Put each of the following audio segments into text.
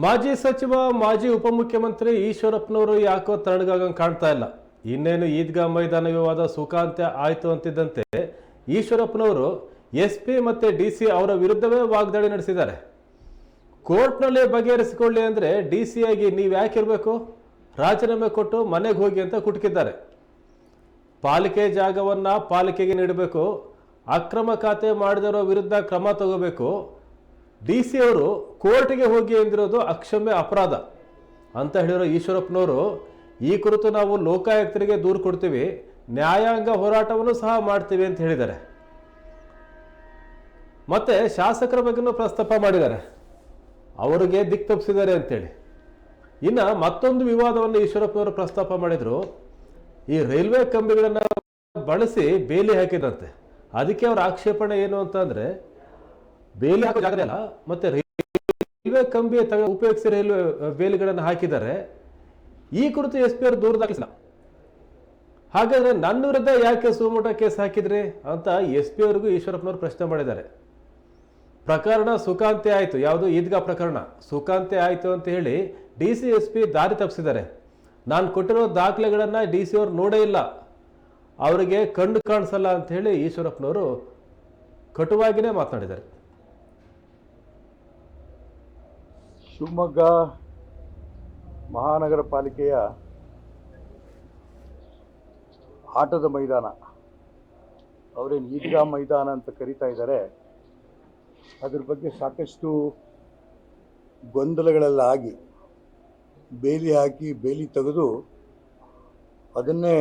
ಮಾಜಿ ಸಚಿವ ಮಾಜಿ ಉಪಮುಖ್ಯಮಂತ್ರಿ ಈಶ್ವರಪ್ಪನವರು ಯಾಕೋ ತಣ್ಣಗಾಗಂಗೆ ಕಾಣ್ತಾ ಇಲ್ಲ. ಇನ್ನೇನು ಈದ್ಗಾ ಮೈದಾನ ವಿವಾದ ಸುಖಾಂತ್ಯ ಆಯಿತು ಅಂತಿದ್ದಂತೆ ಈಶ್ವರಪ್ಪನವರು SP ಮತ್ತು DC ಅವರ ವಿರುದ್ಧವೇ ವಾಗ್ದಾಳಿ ನಡೆಸಿದ್ದಾರೆ. ಕೋರ್ಟ್ನಲ್ಲೇ ಬಗೆಹರಿಸಿಕೊಳ್ಳಿ ಅಂದರೆ DC ಆಗಿ ನೀವು ಯಾಕಿರಬೇಕು, ರಾಜೀನಾಮೆ ಕೊಟ್ಟು ಮನೆಗೆ ಹೋಗಿ ಅಂತ ಕುಟುಕಿದ್ದಾರೆ. ಪಾಲಿಕೆ ಜಾಗವನ್ನು ಪಾಲಿಕೆಗೆ ನೀಡಬೇಕು, ಅಕ್ರಮ ಖಾತೆ ಮಾಡಿದವರ ವಿರುದ್ಧ ಕ್ರಮ ತಗೋಬೇಕು, DC ಅವರು ಕೋರ್ಟ್ಗೆ ಹೋಗಿ ಎಂದಿರೋದು ಅಕ್ಷಮ್ಯ ಅಪರಾಧ ಅಂತ ಹೇಳಿರೋ ಈಶ್ವರಪ್ಪನವರು ಈ ಕುರಿತು ನಾವು ಲೋಕಾಯುಕ್ತರಿಗೆ ದೂರು ಕೊಡ್ತೀವಿ, ನ್ಯಾಯಾಂಗ ಹೋರಾಟವನ್ನು ಸಹ ಮಾಡ್ತೀವಿ ಅಂತ ಹೇಳಿದ್ದಾರೆ. ಮತ್ತೆ ಶಾಸಕರ ಬಗ್ಗೆನೂ ಪ್ರಸ್ತಾಪ ಮಾಡಿದ್ದಾರೆ, ಅವರಿಗೆ ದಿಕ್ಕು ತಪ್ಪಿಸಿದ್ದಾರೆ ಅಂತೇಳಿ. ಇನ್ನು ಮತ್ತೊಂದು ವಿವಾದವನ್ನು ಈಶ್ವರಪ್ಪನವರು ಪ್ರಸ್ತಾಪ ಮಾಡಿದ್ರು. ಈ ರೈಲ್ವೆ ಕಂಬಿಗಳನ್ನು ಬಳಸಿ ಬೇಲಿ ಹಾಕಿದಂತೆ. ಅದಕ್ಕೆ ಅವರ ಆಕ್ಷೇಪಣೆ ಏನು ಅಂತಂದ್ರೆ, ಬೇಲಿ ಹಾಕೋ ಜಾಗ ಅಲ್ಲ, ಮತ್ತೆ ರೈಲ್ವೆ ಕಂಬಿ ಉಪಯೋಗಿಸಿ ರೈಲ್ವೆ ಬೇಲಿಗಳನ್ನು ಹಾಕಿದ್ದಾರೆ. ಈ ಕುರಿತು SP ಅವರು ದೂರ ದಾಖಲಿಸಿಲ್ಲ. ಹಾಗಾದ್ರೆ ನನ್ನ ವಿರುದ್ಧ ಯಾಕೆ ಸುಮೋಟೋ ಕೇಸ್ ಹಾಕಿದ್ರಿ ಅಂತ SP ಅವರಿಗೂ ಈಶ್ವರಪ್ಪನವರು ಪ್ರಶ್ನೆ ಮಾಡಿದ್ದಾರೆ. ಪ್ರಕರಣ ಸುಖಾಂತ್ಯ ಆಯಿತು, ಯಾವುದು ಈದ್ಗಾ ಪ್ರಕರಣ ಸುಖಾಂತ್ಯ ಆಯಿತು ಅಂತ ಹೇಳಿ DC SP ದಾರಿ ತಪ್ಪಿಸಿದ್ದಾರೆ. ನಾನು ಕೊಟ್ಟಿರೋ ದಾಖಲೆಗಳನ್ನು DC ಅವರು ನೋಡೇ ಇಲ್ಲ, ಅವರಿಗೆ ಕಣ್ಣು ಕಾಣಿಸಲ್ಲ ಅಂತ ಹೇಳಿ ಈಶ್ವರಪ್ಪನವರು ಕಟುವಾಗಿಯೇ ಮಾತನಾಡಿದ್ದಾರೆ. ಶಿವಮೊಗ್ಗ ಮಹಾನಗರ ಪಾಲಿಕೆಯ ಆಟದ ಮೈದಾನ, ಅವರೇನು ಈದ್ಗಾ ಮೈದಾನ ಅಂತ ಕರೀತಾ ಇದ್ದಾರೆ, ಅದ್ರ ಬಗ್ಗೆ ಸಾಕಷ್ಟು ಗೊಂದಲಗಳೆಲ್ಲ ಆಗಿ ಬೇಲಿ ಹಾಕಿ ಬೇಲಿ ತೆಗೆದು ಅದನ್ನೇ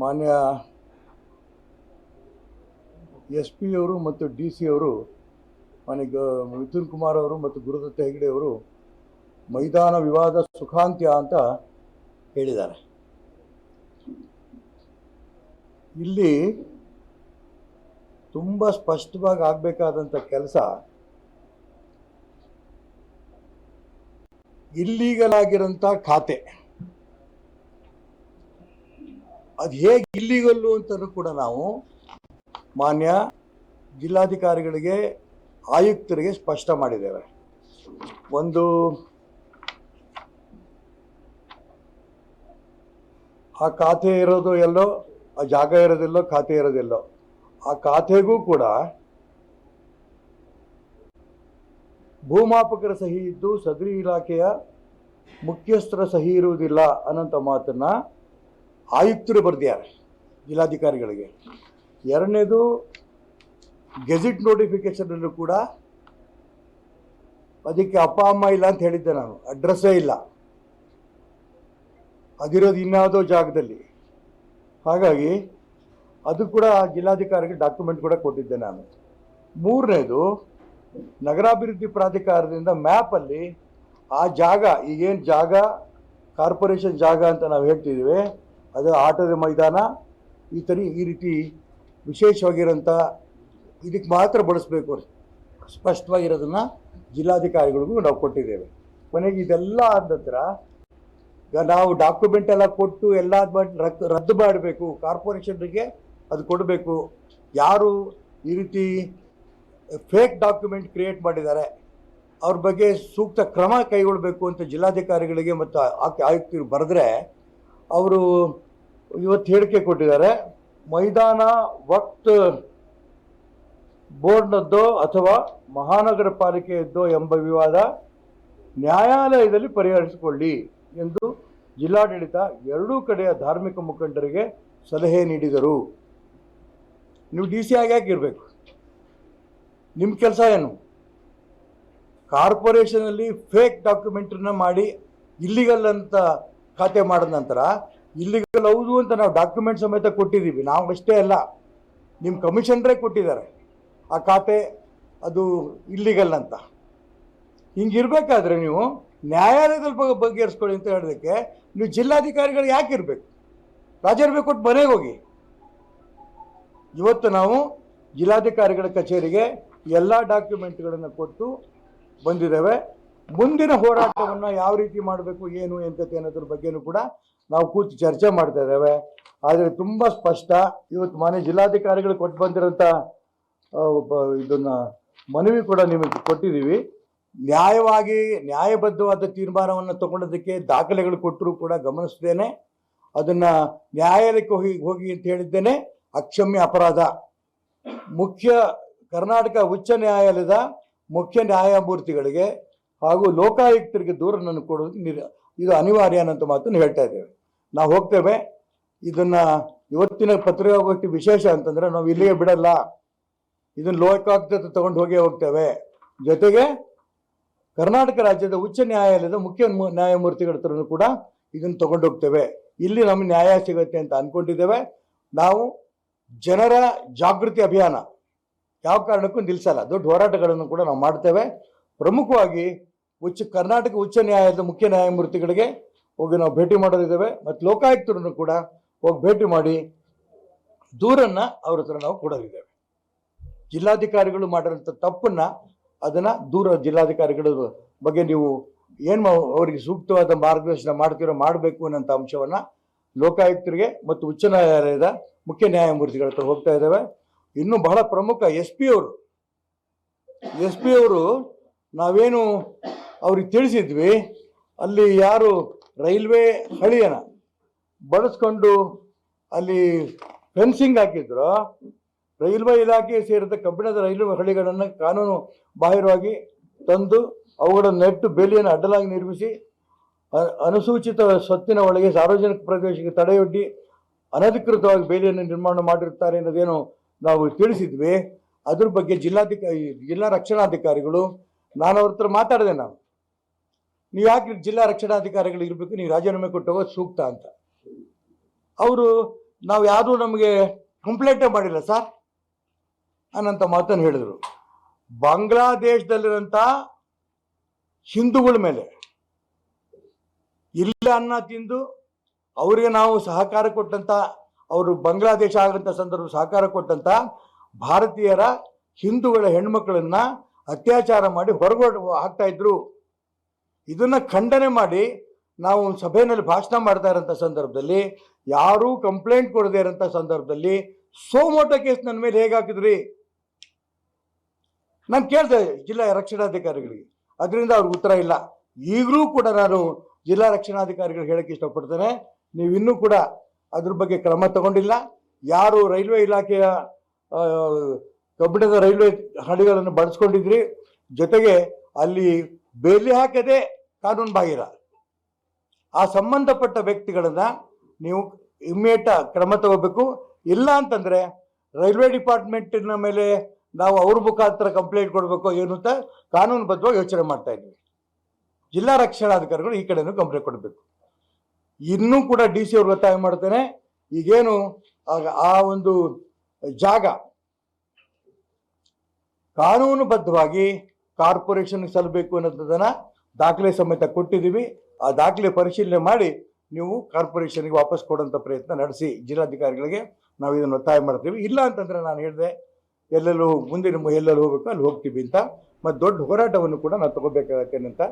ಮಾನ್ಯ SP ಅವರು ಮತ್ತು DC ಅವರು, ಮಾನ್ಯ ಮಿಥುನ್ ಕುಮಾರ್ ಅವರು ಮತ್ತು ಗುರುದತ್ತ ಹೆಗಡೆ ಅವರು ಮೈದಾನ ವಿವಾದ ಸುಖಾಂತ್ಯ ಅಂತ ಹೇಳಿದ್ದಾರೆ. ಇಲ್ಲಿ ತುಂಬ ಸ್ಪಷ್ಟವಾಗಿ ಆಗಬೇಕಾದಂಥ ಕೆಲಸ, ಇಲ್ಲೀಗಲ್ ಆಗಿರೋಂಥ ಖಾತೆ ಅದು ಹೇಗೆ ಇಲ್ಲೀಗಲ್ಲು ಅಂತಲೂ ಕೂಡ ನಾವು ಮಾನ್ಯ ಜಿಲ್ಲಾಧಿಕಾರಿಗಳಿಗೆ ಆಯುಕ್ತರಿಗೆ ಸ್ಪಷ್ಟ ಮಾಡಿದ್ದೇವೆ. ಒಂದು ಆ ಖಾತೆ ಇರೋದು ಎಲ್ಲೋ, ಆ ಜಾಗ ಇರೋದಿಲ್ಲೋ, ಖಾತೆ ಇರೋದಿಲ್ಲೋ, ಆ ಖಾತೆಗೂ ಕೂಡ ಭೂಮಾಪಕರ ಸಹಿ ಇದ್ದು ಸದರಿ ಇಲಾಖೆಯ ಮುಖ್ಯಸ್ಥರ ಸಹಿ ಇರುವುದಿಲ್ಲ ಅನ್ನೋಂಥ ಮಾತನ್ನ ಆಯುಕ್ತರು ಬರೆದಿದ್ದಾರೆ ಜಿಲ್ಲಾಧಿಕಾರಿಗಳಿಗೆ. ಎರಡನೇದು, ಗೆಜೆಟ್ ನೋಟಿಫಿಕೇಶನಲ್ಲೂ ಕೂಡ ಅದಕ್ಕೆ ಅಪ್ಪ ಅಮ್ಮ ಇಲ್ಲ ಅಂತ ಹೇಳಿದ್ದೆ ನಾನು, ಅಡ್ರೆಸ್ಸೇ ಇಲ್ಲ, ಅದಿರೋದು ಇನ್ಯಾವುದೋ ಜಾಗದಲ್ಲಿ. ಹಾಗಾಗಿ ಅದು ಕೂಡ ಜಿಲ್ಲಾಧಿಕಾರಿಗೆ ಡಾಕ್ಯುಮೆಂಟ್ ಕೂಡ ಕೊಟ್ಟಿದ್ದೆ ನಾನು. ಮೂರನೇದು, ನಗರಾಭಿವೃದ್ಧಿ ಪ್ರಾಧಿಕಾರದಿಂದ ಮ್ಯಾಪಲ್ಲಿ ಆ ಜಾಗ, ಈಗೇನು ಜಾಗ ಕಾರ್ಪೊರೇಷನ್ ಜಾಗ ಅಂತ ನಾವು ಹೇಳ್ತಿದ್ದೀವಿ, ಅದು ಆಟದ ಮೈದಾನ ಈ ರೀತಿ ವಿಶೇಷವಾಗಿರೋಂಥ ಇದಕ್ಕೆ ಮಾತ್ರ ಬಳಸಬೇಕು, ಸ್ಪಷ್ಟವಾಗಿರೋದನ್ನು ಜಿಲ್ಲಾಧಿಕಾರಿಗಳಿಗೂ ನಾವು ಕೊಟ್ಟಿದ್ದೇವೆ. ಕೊನೆಗೆ ಇದೆಲ್ಲ ಆದ ನಂತರ ನಾವು ಡಾಕ್ಯುಮೆಂಟ್ ಎಲ್ಲ ಕೊಟ್ಟು ಎಲ್ಲ ರದ್ದು ಮಾಡಬೇಕು, ಕಾರ್ಪೊರೇಷನ್ಗೆ ಅದು ಕೊಡಬೇಕು. ಯಾರು ಈ ರೀತಿ ಫೇಕ್ ಡಾಕ್ಯುಮೆಂಟ್ ಕ್ರಿಯೇಟ್ ಮಾಡಿದ್ದಾರೆ ಅವ್ರ ಬಗ್ಗೆ ಸೂಕ್ತ ಕ್ರಮ ಕೈಗೊಳ್ಳಬೇಕು ಅಂತ ಜಿಲ್ಲಾಧಿಕಾರಿಗಳಿಗೆ ಮತ್ತು ಆಯುಕ್ತರು ಬರೆದ್ರೆ, ಅವರು ಇವತ್ತು ಹೇಳಿಕೆ ಕೊಟ್ಟಿದ್ದಾರೆ. ಮೈದಾನ ವಕ್ತ್ ಬೋರ್ಡ್ನದ್ದೋ ಅಥವಾ ಮಹಾನಗರ ಪಾಲಿಕೆಯದ್ದೋ ಎಂಬ ವಿವಾದ ನ್ಯಾಯಾಲಯದಲ್ಲಿ ಪರಿಹರಿಸಿಕೊಳ್ಳಿ ಎಂದು ಜಿಲ್ಲಾಡಳಿತ ಎರಡೂ ಕಡೆಯ ಧಾರ್ಮಿಕ ಮುಖಂಡರಿಗೆ ಸಲಹೆ ನೀಡಿದರು. ನೀವು DC ಆಗಿ ಯಾಕಿರಬೇಕು? ನಿಮ್ಮ ಕೆಲಸ ಏನು? ಕಾರ್ಪೊರೇಷನಲ್ಲಿ ಫೇಕ್ ಡಾಕ್ಯುಮೆಂಟನ್ನ ಮಾಡಿ ಇಲ್ಲಿಗಲ್ ಅಂತ ಖಾತೆ ಮಾಡಿದ ನಂತರ ಇಲ್ಲಿಗಲ್ ಹೌದು ಅಂತ ನಾವು ಡಾಕ್ಯುಮೆಂಟ್ ಸಮೇತ ಕೊಟ್ಟಿದ್ದೀವಿ. ನಾವು ಅಷ್ಟೇ ಅಲ್ಲ, ನಿಮ್ಮ ಕಮಿಷನರೇ ಕೊಟ್ಟಿದ್ದಾರೆ ಆ ಖಾತೆ ಅದು ಇಲ್ಲಿಗಲ್ ಅಂತ. ಹಿಂಗಿರ್ಬೇಕಾದ್ರೆ ನೀವು ನ್ಯಾಯಾಲಯದಲ್ಲಿ ಬಗೆಹರಿಸ್ಕೊಳ್ಳಿ ಅಂತ ಹೇಳೋದಕ್ಕೆ ನೀವು ಜಿಲ್ಲಾಧಿಕಾರಿಗಳು ಯಾಕಿರಬೇಕು? ರಾಜೀನಾಮೆ ಕೊಟ್ಟು ಮನೆಗೆ ಹೋಗಿ. ಇವತ್ತು ನಾವು ಜಿಲ್ಲಾಧಿಕಾರಿಗಳ ಕಚೇರಿಗೆ ಎಲ್ಲ ಡಾಕ್ಯುಮೆಂಟ್ಗಳನ್ನು ಕೊಟ್ಟು ಬಂದಿದ್ದೇವೆ. ಮುಂದಿನ ಹೋರಾಟವನ್ನು ಯಾವ ರೀತಿ ಮಾಡಬೇಕು, ಏನು ಎಂತತೆ ಅನ್ನೋದ್ರ ಬಗ್ಗೆನೂ ಕೂಡ ನಾವು ಕೂತು ಚರ್ಚೆ ಮಾಡ್ತಾ ಇದ್ದೇವೆ. ಆದರೆ ತುಂಬ ಸ್ಪಷ್ಟ, ಇವತ್ತು ಮಾನ್ಯ ಜಿಲ್ಲಾಧಿಕಾರಿಗಳು ಕೊಟ್ಟು ಬಂದಿರೋಂಥ ಇದನ್ನು ಮನವಿ ಕೂಡ ನಿಮಗೆ ಕೊಟ್ಟಿದ್ದೀವಿ. ನ್ಯಾಯಬದ್ಧವಾದ ತೀರ್ಮಾನವನ್ನು ತಗೊಂಡೋದಕ್ಕೆ ದಾಖಲೆಗಳು ಕೊಟ್ಟರೂ ಕೂಡ ಗಮನಿಸದೇನೆ ಅದನ್ನು ನ್ಯಾಯಾಲಯಕ್ಕೆ ಹೋಗಿ ಅಂತ ಹೇಳಿದ್ದೇನೆ ಅಕ್ಷಮ್ಯ ಅಪರಾಧ. ಕರ್ನಾಟಕ ಉಚ್ಚ ನ್ಯಾಯಾಲಯದ ಮುಖ್ಯ ನ್ಯಾಯಮೂರ್ತಿಗಳಿಗೆ ಹಾಗೂ ಲೋಕಾಯುಕ್ತರಿಗೆ ದೂರನ್ನು ಕೊಡೋದು ಇದು ಅನಿವಾರ್ಯ ಅನ್ನೋಂಥ ಮಾತನ್ನು ಹೇಳ್ತಾ ಇದ್ದೇವೆ. ನಾವು ಹೋಗ್ತೇವೆ. ಇದನ್ನು ಇವತ್ತಿನ ಪತ್ರಿಕಾಗೋಷ್ಠಿ ವಿಶೇಷ ಅಂತಂದರೆ ನಾವು ಇಲ್ಲಿಗೆ ಬಿಡಲ್ಲ, ಇದನ್ನು ಲೋಕಾಯುಕ್ತ ತಗೊಂಡು ಹೋಗ್ತೇವೆ. ಜೊತೆಗೆ ಕರ್ನಾಟಕ ರಾಜ್ಯದ ಉಚ್ಚ ನ್ಯಾಯಾಲಯದ ಮುಖ್ಯ ನ್ಯಾಯಮೂರ್ತಿಗಳ ಹತ್ರನೂ ಕೂಡ ಇದನ್ನು ತಗೊಂಡೋಗ್ತೇವೆ. ಇಲ್ಲಿ ನಮಗೆ ನ್ಯಾಯ ಸಿಗುತ್ತೆ ಅಂತ ಅಂದ್ಕೊಂಡಿದ್ದೇವೆ. ನಾವು ಜನರ ಜಾಗೃತಿ ಅಭಿಯಾನ ಯಾವ ಕಾರಣಕ್ಕೂ ನಿಲ್ಲಿಸಲ್ಲ. ದೊಡ್ಡ ಹೋರಾಟಗಳನ್ನು ಕೂಡ ನಾವು ಮಾಡ್ತೇವೆ. ಪ್ರಮುಖವಾಗಿ ಕರ್ನಾಟಕ ಉಚ್ಚ ನ್ಯಾಯಾಲಯದ ಮುಖ್ಯ ನ್ಯಾಯಮೂರ್ತಿಗಳಿಗೆ ಹೋಗಿ ನಾವು ಭೇಟಿ ಮಾಡೋದಿದ್ದೇವೆ ಮತ್ತು ಲೋಕಾಯುಕ್ತರನ್ನು ಕೂಡ ಹೋಗಿ ಭೇಟಿ ಮಾಡಿ ದೂರನ್ನು ಅವ್ರ ಹತ್ರ ನಾವು ಕೊಡೋದಿದ್ದೇವೆ. ಜಿಲ್ಲಾಧಿಕಾರಿಗಳು ಮಾಡಿರೋಂಥ ತಪ್ಪನ್ನು ಅದನ್ನು ಜಿಲ್ಲಾಧಿಕಾರಿಗಳ ಬಗ್ಗೆ ನೀವು ಏನು ಅವರಿಗೆ ಸೂಕ್ತವಾದ ಮಾರ್ಗದರ್ಶನ ಮಾಡಬೇಕು ಅನ್ನೋಂಥ ಅಂಶವನ್ನು ಲೋಕಾಯುಕ್ತರಿಗೆ ಮತ್ತು ಉಚ್ಚ ನ್ಯಾಯಾಲಯದ ಮುಖ್ಯ ನ್ಯಾಯಮೂರ್ತಿಗಳ ಹತ್ರ ಹೋಗ್ತಾ ಇದ್ದೇವೆ. ಇನ್ನು ಬಹಳ ಪ್ರಮುಖ ಎಸ್ ಪಿ ಅವರು ನಾವೇನು ಅವ್ರಿಗೆ ತಿಳಿಸಿದ್ವಿ, ಅಲ್ಲಿ ಯಾರು ರೈಲ್ವೆ ಹಳಿಯನ್ನು ಬಳಸ್ಕೊಂಡು ಅಲ್ಲಿ ಫೆನ್ಸಿಂಗ್ ಹಾಕಿದ್ರು, ರೈಲ್ವೆ ಇಲಾಖೆಗೆ ಸೇರಿದ ಕಬ್ಬಿಣದ ರೈಲ್ವೆ ಹಳಿಗಳನ್ನು ಕಾನೂನು ಬಾಹಿರವಾಗಿ ತಂದು ಅವುಗಳನ್ನು ನೆಟ್ಟು ಬೇಲಿಯನ್ನು ಅಡ್ಡಲಾಗಿ ನಿರ್ಮಿಸಿ ಅನುಸೂಚಿತ ಸ್ವತ್ತಿನ ಒಳಗೆ ಸಾರ್ವಜನಿಕ ಪ್ರದೇಶಕ್ಕೆ ತಡೆಯೊಡ್ಡಿ ಅನಧಿಕೃತವಾಗಿ ಬೇಲಿಯನ್ನು ನಿರ್ಮಾಣ ಮಾಡಿರುತ್ತಾರೆ ಅನ್ನೋದೇನು ನಾವು ತಿಳಿಸಿದ್ವಿ. ಅದ್ರ ಬಗ್ಗೆ ಜಿಲ್ಲಾ ರಕ್ಷಣಾಧಿಕಾರಿಗಳು, ನಾನು ಅವ್ರ ಹತ್ರ ಮಾತಾಡಿದೆ. ನೀವು ಯಾಕೆ ಜಿಲ್ಲಾ ರಕ್ಷಣಾಧಿಕಾರಿಗಳು ಇರಬೇಕು, ನೀವು ರಾಜೀನಾಮೆ ಕೊಟ್ಟು ಹೋಗೋದು ಸೂಕ್ತ ಅಂತ. ಅವರು ನಾವು ಯಾವುದೂ ನಮಗೆ ಕಂಪ್ಲೇಂಟೇ ಮಾಡಿಲ್ಲ ಸರ್ ಅನ್ನೋಂಥ ಮಾತನ್ನು ಹೇಳಿದರು. ಬಾಂಗ್ಲಾದೇಶದಲ್ಲಿರೋಂಥ ಹಿಂದೂಗಳ ಮೇಲೆ ಇಲ್ಲ ಅನ್ನ ತಿಂದು ಅವರಿಗೆ ನಾವು ಸಹಕಾರ ಕೊಟ್ಟಂಥ, ಅವರು ಬಾಂಗ್ಲಾದೇಶ ಆಗಂಥ ಸಂದರ್ಭ ಸಹಕಾರ ಕೊಟ್ಟಂಥ ಭಾರತೀಯರ ಹಿಂದೂಗಳ ಹೆಣ್ಮಕ್ಳನ್ನು ಅತ್ಯಾಚಾರ ಮಾಡಿ ಹೊರಗಡೆ ಹಾಕ್ತಾ ಇದ್ರು. ಇದನ್ನು ಖಂಡನೆ ಮಾಡಿ ನಾವು ಸಭೆಯಲ್ಲಿ ಭಾಷಣ ಮಾಡ್ತಾ ಇರೋಂಥ ಸಂದರ್ಭದಲ್ಲಿ, ಯಾರೂ ಕಂಪ್ಲೇಂಟ್ ಕೊಡದೇ ಇರೋಂಥ ಸಂದರ್ಭದಲ್ಲಿ ಸೋಮೋಟ ಕೇಸ್ ನನ್ನ ಮೇಲೆ ಹೇಗೆ ಹಾಕಿದ್ರಿ ನಾನು ಕೇಳಿದೆ ಜಿಲ್ಲಾ ರಕ್ಷಣಾಧಿಕಾರಿಗಳಿಗೆ. ಅದರಿಂದ ಅವ್ರಿಗೆ ಉತ್ತರ ಇಲ್ಲ. ಈಗಲೂ ಕೂಡ ನಾನು ಜಿಲ್ಲಾ ರಕ್ಷಣಾಧಿಕಾರಿಗಳಿಗೆ ಹೇಳಕ್ಕೆ ಇಷ್ಟಪಡ್ತೇನೆ, ನೀವು ಇನ್ನೂ ಕೂಡ ಅದ್ರ ಬಗ್ಗೆ ಕ್ರಮ ತಗೊಂಡಿಲ್ಲ. ಯಾರು ರೈಲ್ವೆ ಇಲಾಖೆಯ ಕಬ್ಬಿಣದ ರೈಲ್ವೆ ಹಳಿಗಳನ್ನು ಬಳಸ್ಕೊಂಡಿದ್ರಿ, ಜೊತೆಗೆ ಅಲ್ಲಿ ಬೇಲಿ ಹಾಕದೆ ಕಾನೂನು ಬಾಹಿರ, ಆ ಸಂಬಂಧಪಟ್ಟ ವ್ಯಕ್ತಿಗಳನ್ನು ನೀವು ಇಮ್ಮಿಡಿಯೇಟ್ ಕ್ರಮ ತಗೋಬೇಕು. ಇಲ್ಲ ಅಂತಂದರೆ ರೈಲ್ವೆ ಡಿಪಾರ್ಟ್ಮೆಂಟಿನ ಮೇಲೆ ನಾವು ಅವ್ರ ಮುಖಾಂತರ ಕಂಪ್ಲೇಂಟ್ ಕೊಡಬೇಕು ಏನು ಅಂತ ಕಾನೂನುಬದ್ಧವಾಗಿ ಯೋಚನೆ ಮಾಡ್ತಾ ಇದ್ವಿ. ಜಿಲ್ಲಾ ರಕ್ಷಣಾಧಿಕಾರಿಗಳು ಈ ಕಡೆನೂ ಕಂಪ್ಲೇಂಟ್ ಕೊಡಬೇಕು. ಇನ್ನೂ ಕೂಡ DC ಅವ್ರಿಗೆ ಒತ್ತಾಯ ಮಾಡ್ತೇನೆ, ಈಗೇನು ಆ ಒಂದು ಜಾಗ ಕಾನೂನುಬದ್ಧವಾಗಿ ಕಾರ್ಪೊರೇಷನ್ಗೆ ಸಲ್ಲಬೇಕು ಅನ್ನೋದನ್ನು ದಾಖಲೆ ಸಮೇತ ಕೊಟ್ಟಿದ್ದೀವಿ. ಆ ದಾಖಲೆ ಪರಿಶೀಲನೆ ಮಾಡಿ ನೀವು ಕಾರ್ಪೊರೇಷನ್ಗೆ ವಾಪಸ್ ಕೊಡೋಂಥ ಪ್ರಯತ್ನ ನಡೆಸಿ ಜಿಲ್ಲಾಧಿಕಾರಿಗಳಿಗೆ ನಾವು ಇದನ್ನು ಒತ್ತಾಯ ಮಾಡ್ತೀವಿ. ಇಲ್ಲ ಅಂತಂದರೆ ನಾನು ಹೇಳಿದೆ ಎಲ್ಲೆಲ್ಲೂ ಮುಂದಿನ ಎಲ್ಲೆಲ್ಲೂ ಹೋಗಬೇಕು ಅಲ್ಲಿ ಹೋಗ್ತೀವಿ ಅಂತ, ಮತ್ತು ದೊಡ್ಡ ಹೋರಾಟವನ್ನು ಕೂಡ ನಾವು ತಗೋಬೇಕಾಗತ್ತೆ ಅಂತ